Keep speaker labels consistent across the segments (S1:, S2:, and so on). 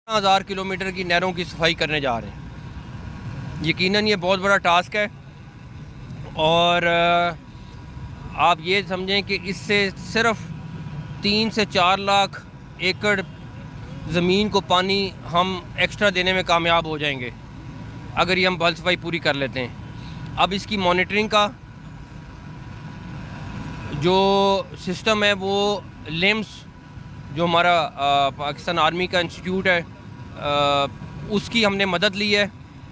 S1: 1000 kilometre کی نہروں کی صفائی کرنے جا رہے ہیں. یقیناً یہ بہت بڑا ٹاسک ہے اور آپ یہ سمجھیں کہ اس سے صرف 3 سے 4 لاکھ ایکڑ زمین کو پانی ہم ایکسٹرا دینے میں کامیاب ہو جائیں گے اگر یہ ہم بل صفائی پوری کر لیتے ہیں. اب اس کی مانیٹرنگ کا جو سسٹم ہے وہ لیمس جو ہمارا پاکستان آرمی کا انسٹیٹیوٹ ہے اس کی ہم نے مدد لی ہے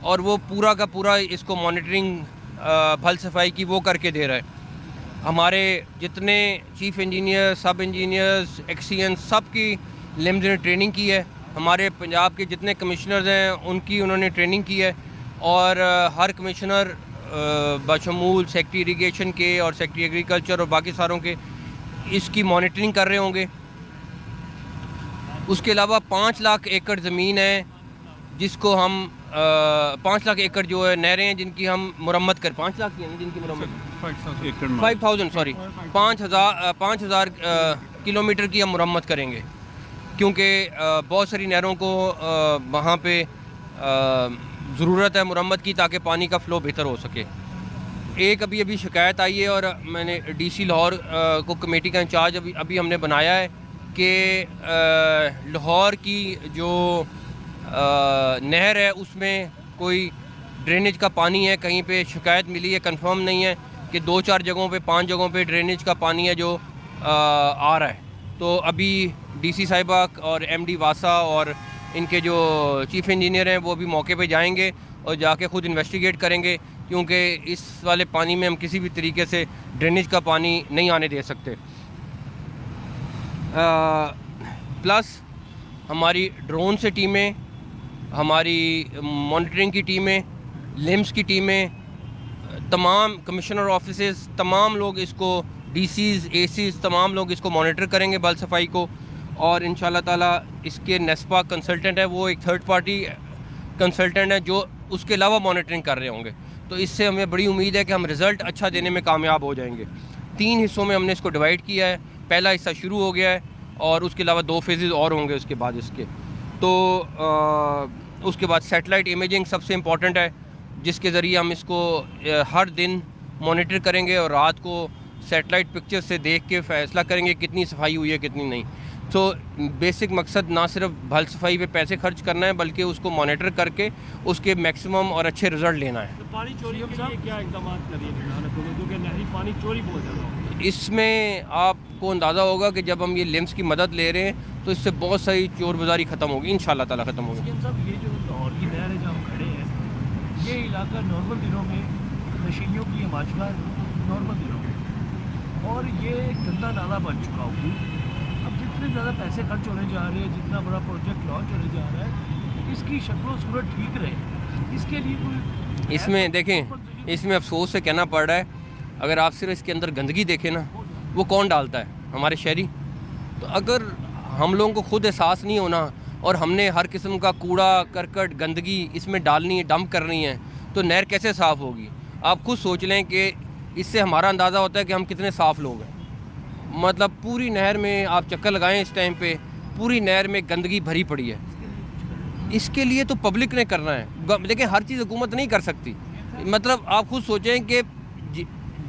S1: اور وہ پورا کا پورا اس کو مانیٹرنگ پھل صفائی کی وہ کر کے دے رہا ہے. ہمارے جتنے چیف انجینئر، سب انجینئرز، ایکسیئنس سب کی لیمز نے ٹریننگ کی ہے. ہمارے پنجاب کے جتنے کمشنرز ہیں ان کی انہوں نے ٹریننگ کی ہے اور ہر کمشنر بشمول سیکٹری اریگیشن کے اور سیکٹری ایگریکلچر اور باقی ساروں کے اس کی مانیٹرنگ کر رہے ہوں گے. اس کے علاوہ 5 لاکھ ایکڑ زمین ہے جس کو ہم 5 لاکھ ایکڑ جو ہے نہریں ہیں جن کی ہم مرمت 5 لاکھ کی ہیں جن کی مرمت 5000 سوری 5000 کلومیٹر کی ہم مرمت کریں گے کیونکہ بہت ساری نہروں کو وہاں پہ ضرورت ہے مرمت کی تاکہ پانی کا فلو بہتر ہو سکے. ایک ابھی شکایت آئی ہے اور میں نے ڈی سی لاہور کو کمیٹی کا انچارج ابھی ہم نے بنایا ہے کہ لاہور کی جو نہر ہے اس میں کوئی ڈرینیج کا پانی ہے. کہیں پہ شکایت ملی ہے، کنفرم نہیں ہے کہ 2-4 جگہوں پہ 5 جگہوں پہ ڈرینیج کا پانی ہے جو آ رہا ہے. تو ابھی ڈی سی صاحبہ اور ایم ڈی واسا اور ان کے جو چیف انجینئر ہیں وہ بھی موقع پہ جائیں گے اور جا کے خود انویسٹیگیٹ کریں گے کیونکہ اس والے پانی میں ہم کسی بھی طریقے سے ڈرینیج کا پانی نہیں آنے دے سکتے. پلس ہماری ڈرون سے ٹیمیں، ہماری مانیٹرنگ کی ٹیمیں، لیمس کی ٹیمیں، تمام کمشنر آفیسز، تمام لوگ اس کو ڈی سیز، اے سیز تمام لوگ اس کو مانیٹر کریں گے بل صفائی کو. اور انشاءاللہ تعالیٰ اس کے نیسپا کنسلٹنٹ ہے وہ ایک تھرڈ پارٹی کنسلٹنٹ ہے جو اس کے علاوہ مانیٹرنگ کر رہے ہوں گے. تو اس سے ہمیں بڑی امید ہے کہ ہم رزلٹ اچھا دینے میں کامیاب ہو جائیں گے. 3 حصوں میں ہم نے اس کو ڈیوائڈ کیا ہے. پہلا حصہ شروع ہو گیا ہے اور اس کے علاوہ 2 فیزز اور ہوں گے اس کے بعد اس کے. تو اس کے بعد سیٹلائٹ امیجنگ سب سے امپورٹنٹ ہے جس کے ذریعے ہم اس کو ہر دن مانیٹر کریں گے اور رات کو سیٹلائٹ پکچر سے دیکھ کے فیصلہ کریں گے کتنی صفائی ہوئی ہے کتنی نہیں. تو بیسک مقصد نہ صرف بھل صفائی پہ پیسے خرچ کرنا ہے بلکہ اس کو مانیٹر کر کے اس کے میکسیمم اور اچھے رزلٹ لینا ہے.
S2: تو پانی چوری کے لیے کیا اقدامات کریے کیونکہ نہری پانی چوری بہت زیادہ ہو.
S1: اس میں آپ کو اندازہ ہوگا کہ جب ہم یہ لیمس کی مدد لے رہے ہیں تو اس سے بہت ساری چور بازاری ختم ہوگی انشاءاللہ تعالیٰ ختم ہوگی.
S2: صاحب یہ جو لاہور کی نہر ہے جہاں ہم کھڑے ہیں یہ علاقہ نارمل دنوں میں نشیلیوں کی ہماشگار نارمل دنوں میں اور یہ گندا نالا بن چکا ہو. اب جتنے زیادہ پیسے خرچ ہونے جا رہے ہیں جتنا بڑا پروجیکٹ لانچ ہونے جا رہا ہے اس کی شکل و صورت ٹھیک رہے اس کے لیے کوئی
S1: اس میں دیکھیں اس میں افسوس سے کہنا پڑ رہا ہے اگر آپ صرف اس کے اندر گندگی دیکھیں نا وہ کون ڈالتا ہے؟ ہمارے شہری. تو اگر ہم لوگوں کو خود احساس نہیں ہونا اور ہم نے ہر قسم کا کوڑا کرکٹ گندگی اس میں ڈالنی ہے ڈمپ کرنی ہے تو نہر کیسے صاف ہوگی؟ آپ خود سوچ لیں کہ اس سے ہمارا اندازہ ہوتا ہے کہ ہم کتنے صاف لوگ ہیں. مطلب پوری نہر میں آپ چکر لگائیں اس ٹائم پہ پوری نہر میں گندگی بھری پڑی ہے. اس کے لیے تو پبلک نے کرنا ہے. دیکھیں ہر چیز حکومت نہیں کر سکتی. مطلب آپ خود سوچیں کہ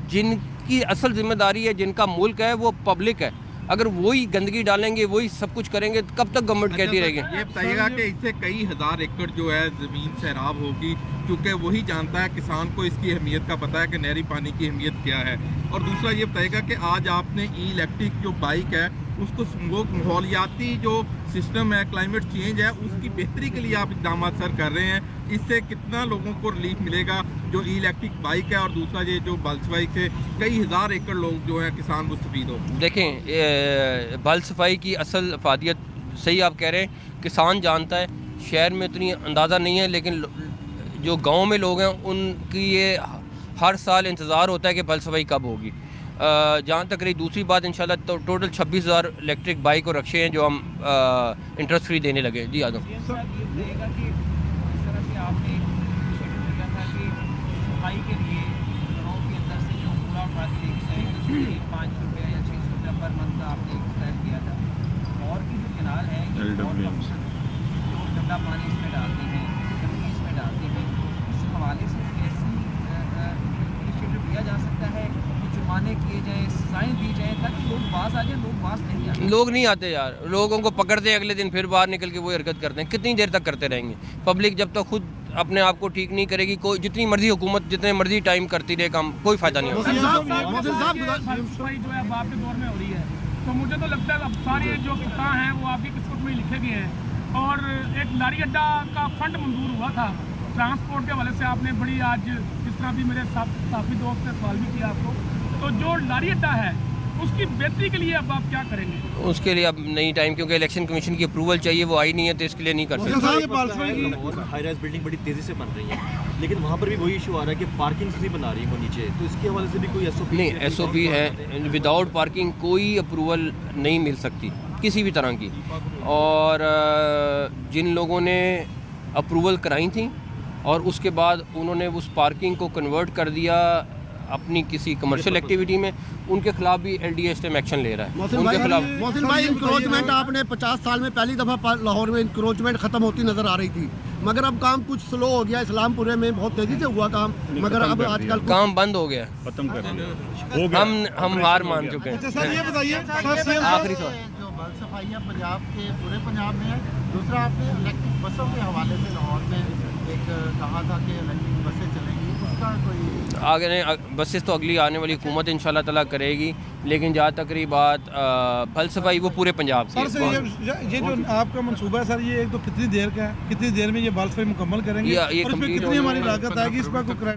S1: جن کی اصل ذمہ داری ہے جن کا ملک ہے وہ پبلک ہے. اگر وہی گندگی ڈالیں گے وہی سب کچھ کریں گے کب تک گورنمنٹ کہتی رہے گی؟
S3: یہ بتائیے گا کہ اس سے کئی ہزار ایکڑ جو ہے زمین سیراب ہوگی کیونکہ وہی جانتا ہے کسان کو اس کی اہمیت کا پتہ ہے کہ نہری پانی کی اہمیت کیا ہے. اور دوسرا یہ بتائیے گا کہ آج آپ نے ای الیکٹرک جو بائک ہے اس کو ماحولیاتی جو سسٹم ہے کلائمیٹ چینج ہے اس کی بہتری کے لیے آپ اقدامات سر کر رہے ہیں. اس سے کتنا لوگوں کو ریلیف ملے گا جو ای الیکٹرک بائک ہے اور دوسرا یہ جو بل صفائی سے کئی ہزار ایکڑ لوگ جو ہیں کسان مستفید ہو؟
S1: دیکھیں بل صفائی کی اصل افادیت صحیح آپ کہہ رہے ہیں کسان جانتا ہے. شہر میں اتنی اندازہ نہیں ہے لیکن جو گاؤں میں لوگ ہیں ان کی یہ ہر سال انتظار ہوتا ہے کہ بل صفائی کب ہوگی. جہاں تک رہی دوسری بات انشاءاللہ تو ٹوٹل 26,000 الیکٹرک بائک اور رکشے ہیں جو ہم انٹرسٹ فری دینے لگے. جی آدم
S4: کے لیے گاؤں کے اندر سے جو کوڑا اٹھا کے لے کے 5 روپے یا 6 روپے پر منتھ آپ نے طے کیا تھا. اور کی جو کنال ہے جو کالا پانی اس میں ڈالتے ہیں، گندگی اس میں ڈالتے ہیں، اس حوالے سے ایسی انیشیٹو لیا جا سکتا ہے کہ جرمانے کیے جائیں، سزائیں دی جائیں تاکہ لوگ باز آ جائیں. لوگ باز نہیں آتے.
S1: لوگ نہیں آتے یار، لوگوں کو پکڑتے ہیں اگلے دن پھر باہر نکل کے وہی حرکت کرتے ہیں. کتنی دیر تک کرتے رہیں گے؟ پبلک جب تک خود اپنے آپ کو ٹھیک نہیں کرے گی، کوئی جتنی مرضی حکومت جتنے مرضی ٹائم کرتی رہے کام، کوئی فائدہ نہیں ہوگا.
S5: صفائی جو ہے اب آپ کے دور میں ہو رہی ہے، تو مجھے تو لگتا ہے اب سارے جو خطہ ہیں وہ آپ کی قسمت میں ہی لکھے گئے ہیں. اور ایک لاری اڈا کا فنڈ منظور ہوا تھا ٹرانسپورٹ کے حوالے سے، آپ نے بڑی آج جس طرح بھی میرے صحافی دوست نے سوال بھی کیا آپ کو، تو جو لاری اڈا ہے اس کی بہتری کے لیے اب آپ کیا کریں گے؟
S1: اس کے لیے اب نہیں ٹائم، کیونکہ الیکشن کمیشن کی اپروول چاہیے، وہ آئی نہیں ہے، تو اس کے لیے نہیں کر سکتے.
S6: ہائی رائز بلڈنگ بڑی تیزی سے بن رہی ہے، لیکن وہاں پر بھی وہی ایشو آ رہا ہے کہ پارکنگ نہیں بنا رہی وہ نیچے، تو اس کے حوالے سے بھی کوئی ایس او پی
S1: نہیں، ایس او پی ہے، وداؤٹ پارکنگ کوئی اپروول نہیں مل سکتی کسی بھی طرح کی. اور جن لوگوں نے اپروول کرائی تھیں اور اس کے بعد انہوں نے اس پارکنگ کو کنورٹ کر دیا اپنی کسی کمرشل ایکٹیویٹی میں، ان کے خلاف بھی ایل ڈی اے اس ٹائم ایکشن لے رہا ہے. ان کے خلاف
S7: محسن بھائی، انکروچمنٹ آپ نے 50 سال میں پہلی دفعہ لاہور میں انکروچمنٹ ختم ہوتی نظر آ رہی تھی، مگر اب کام کچھ سلو ہو گیا. اسلام پورے میں بہت تیزی سے ہوا کام، مگر اب آج کل
S1: کام بند ہو گیا،
S8: ختم کر دیا.
S1: ہم ہار مان چکے ہیں.
S7: سر یہ بتائیے،
S1: آخری سوال.
S7: جو بل صفائی ہے پنجاب کے پورے پنجاب میں ہے، دوسرا آپ نے الیکٹرک بسوں کے حوالے سے لاہور میں ایک کہا تھا کہ الیکٹرک بسیں چلیں گی، اس کا کوئی
S1: آگے نہیں، بسز تو اگلی آنے والی حکومت ان شاء اللہ تعالیٰ کرے گی، لیکن جہاں تک رہی بات پھل صفائی، وہ پورے پنجاب کی ہے.
S9: یہ جو آپ کا منصوبہ ہے سر، یہ ایک تو کتنی دیر کا ہے، کتنی دیر میں یہ بال صفائی مکمل کریں گے،
S1: یہ
S9: اور اس میں
S1: complete
S9: کتنی ہماری
S1: ہونے
S9: لاگت آئے گی، اس پر کوئی